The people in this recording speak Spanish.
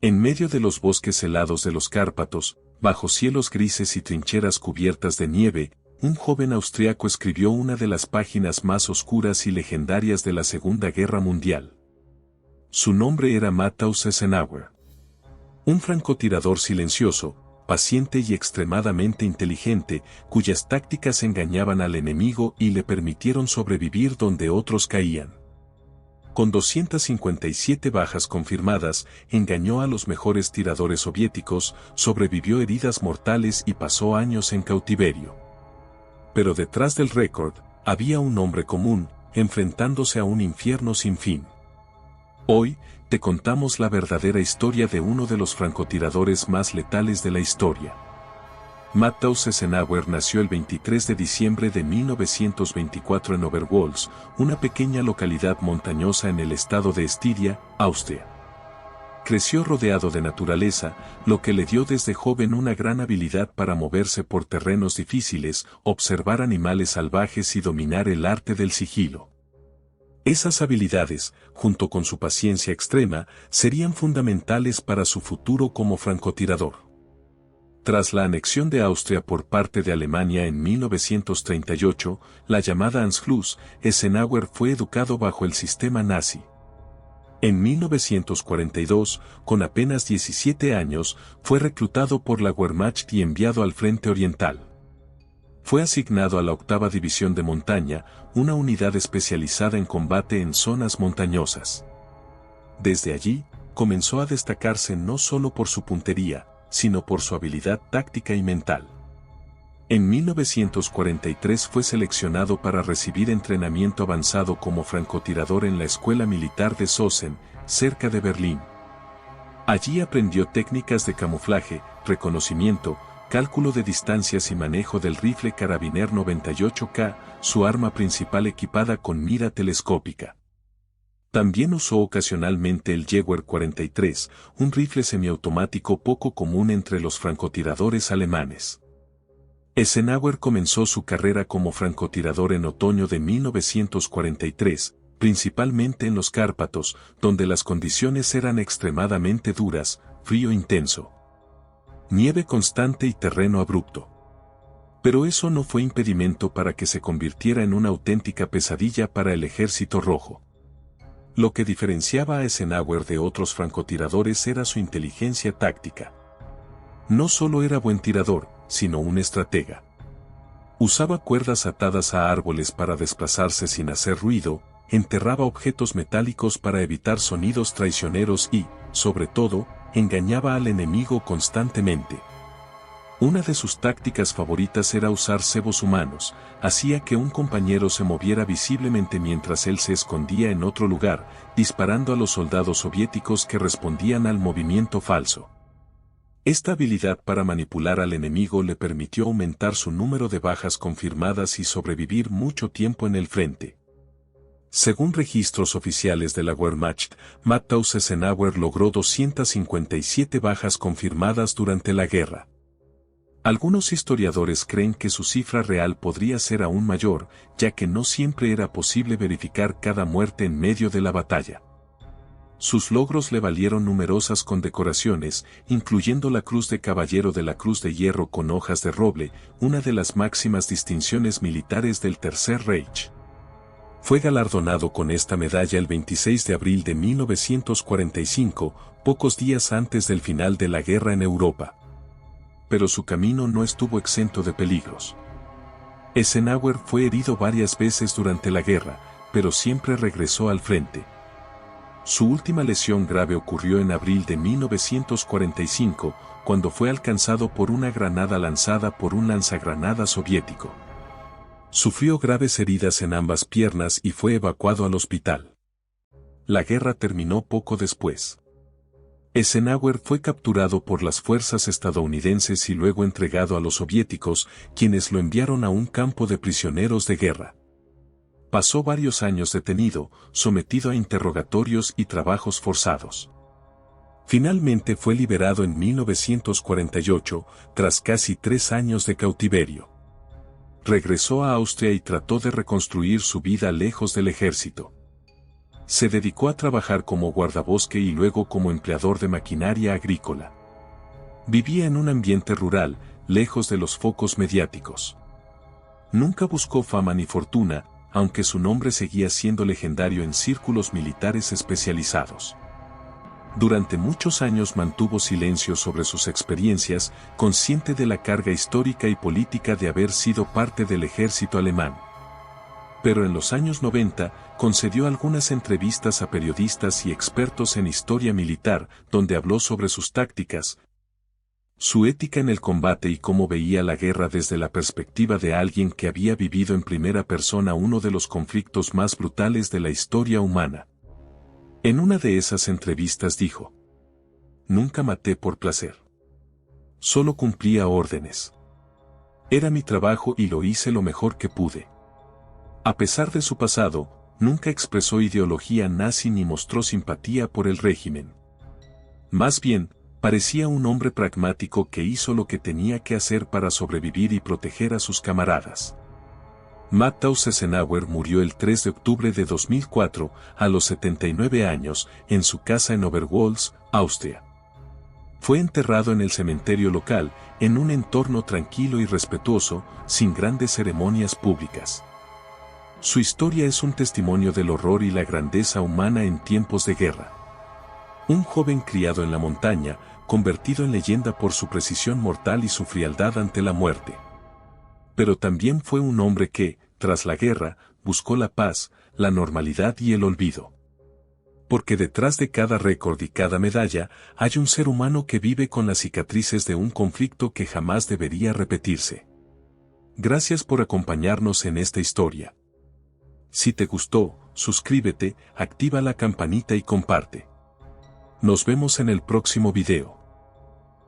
En medio de los bosques helados de los Cárpatos, bajo cielos grises y trincheras cubiertas de nieve, un joven austriaco escribió una de las páginas más oscuras y legendarias de la Segunda Guerra Mundial. Su nombre era Matthaus Eisenhower. Un francotirador silencioso, paciente y extremadamente inteligente, cuyas tácticas engañaban al enemigo y le permitieron sobrevivir donde otros caían. Con 257 bajas confirmadas, engañó a los mejores tiradores soviéticos, sobrevivió heridas mortales y pasó años en cautiverio. Pero detrás del récord, había un hombre común, enfrentándose a un infierno sin fin. Hoy, te contamos la verdadera historia de uno de los francotiradores más letales de la historia. Matthaus Eisenhower nació el 23 de diciembre de 1924 en Oberwolz, una pequeña localidad montañosa en el estado de Estiria, Austria. Creció rodeado de naturaleza, lo que le dio desde joven una gran habilidad para moverse por terrenos difíciles, observar animales salvajes y dominar el arte del sigilo. Esas habilidades, junto con su paciencia extrema, serían fundamentales para su futuro como francotirador. Tras la anexión de Austria por parte de Alemania en 1938, la llamada Anschluss, Eisenhower fue educado bajo el sistema nazi. En 1942, con apenas 17 años, fue reclutado por la Wehrmacht y enviado al Frente Oriental. Fue asignado a la 8ª División de Montaña, una unidad especializada en combate en zonas montañosas. Desde allí, comenzó a destacarse no solo por su puntería, sino por su habilidad táctica y mental. En 1943 fue seleccionado para recibir entrenamiento avanzado como francotirador en la Escuela Militar de Sösen, cerca de Berlín. Allí aprendió técnicas de camuflaje, reconocimiento, cálculo de distancias y manejo del rifle Karabiner 98K, su arma principal equipada con mira telescópica. También usó ocasionalmente el Jaeger 43, un rifle semiautomático poco común entre los francotiradores alemanes. Eisenhower comenzó su carrera como francotirador en otoño de 1943, principalmente en los Cárpatos, donde las condiciones eran extremadamente duras, frío intenso, nieve constante y terreno abrupto. Pero eso no fue impedimento para que se convirtiera en una auténtica pesadilla para el Ejército Rojo. Lo que diferenciaba a Eisenhower de otros francotiradores era su inteligencia táctica. No solo era buen tirador, sino un estratega. Usaba cuerdas atadas a árboles para desplazarse sin hacer ruido, enterraba objetos metálicos para evitar sonidos traicioneros y, sobre todo, engañaba al enemigo constantemente. Una de sus tácticas favoritas era usar cebos humanos, hacía que un compañero se moviera visiblemente mientras él se escondía en otro lugar, disparando a los soldados soviéticos que respondían al movimiento falso. Esta habilidad para manipular al enemigo le permitió aumentar su número de bajas confirmadas y sobrevivir mucho tiempo en el frente. Según registros oficiales de la Wehrmacht, Matthaus Eisenhower logró 257 bajas confirmadas durante la guerra. Algunos historiadores creen que su cifra real podría ser aún mayor, ya que no siempre era posible verificar cada muerte en medio de la batalla. Sus logros le valieron numerosas condecoraciones, incluyendo la Cruz de Caballero de la Cruz de Hierro con hojas de roble, una de las máximas distinciones militares del Tercer Reich. Fue galardonado con esta medalla el 26 de abril de 1945, pocos días antes del final de la guerra en Europa. Pero su camino no estuvo exento de peligros. Eisenhower fue herido varias veces durante la guerra, pero siempre regresó al frente. Su última lesión grave ocurrió en abril de 1945, cuando fue alcanzado por una granada lanzada por un lanzagranadas soviético. Sufrió graves heridas en ambas piernas y fue evacuado al hospital. La guerra terminó poco después. Eisenhower fue capturado por las fuerzas estadounidenses y luego entregado a los soviéticos, quienes lo enviaron a un campo de prisioneros de guerra. Pasó varios años detenido, sometido a interrogatorios y trabajos forzados. Finalmente fue liberado en 1948, tras casi 3 años de cautiverio. Regresó a Austria y trató de reconstruir su vida lejos del ejército. Se dedicó a trabajar como guardabosque y luego como empleador de maquinaria agrícola. Vivía en un ambiente rural, lejos de los focos mediáticos. Nunca buscó fama ni fortuna, aunque su nombre seguía siendo legendario en círculos militares especializados. Durante muchos años mantuvo silencio sobre sus experiencias, consciente de la carga histórica y política de haber sido parte del ejército alemán. Pero en los años 90, concedió algunas entrevistas a periodistas y expertos en historia militar, donde habló sobre sus tácticas, su ética en el combate y cómo veía la guerra desde la perspectiva de alguien que había vivido en primera persona uno de los conflictos más brutales de la historia humana. En una de esas entrevistas dijo: "Nunca maté por placer. Solo cumplía órdenes. Era mi trabajo y lo hice lo mejor que pude". A pesar de su pasado, nunca expresó ideología nazi ni mostró simpatía por el régimen. Más bien, parecía un hombre pragmático que hizo lo que tenía que hacer para sobrevivir y proteger a sus camaradas. Matthias Sessenauer murió el 3 de octubre de 2004, a los 79 años, en su casa en Oberwolz, Austria. Fue enterrado en el cementerio local, en un entorno tranquilo y respetuoso, sin grandes ceremonias públicas. Su historia es un testimonio del horror y la grandeza humana en tiempos de guerra. Un joven criado en la montaña, convertido en leyenda por su precisión mortal y su frialdad ante la muerte. Pero también fue un hombre que, tras la guerra, buscó la paz, la normalidad y el olvido. Porque detrás de cada récord y cada medalla, hay un ser humano que vive con las cicatrices de un conflicto que jamás debería repetirse. Gracias por acompañarnos en esta historia. Si te gustó, suscríbete, activa la campanita y comparte. Nos vemos en el próximo video.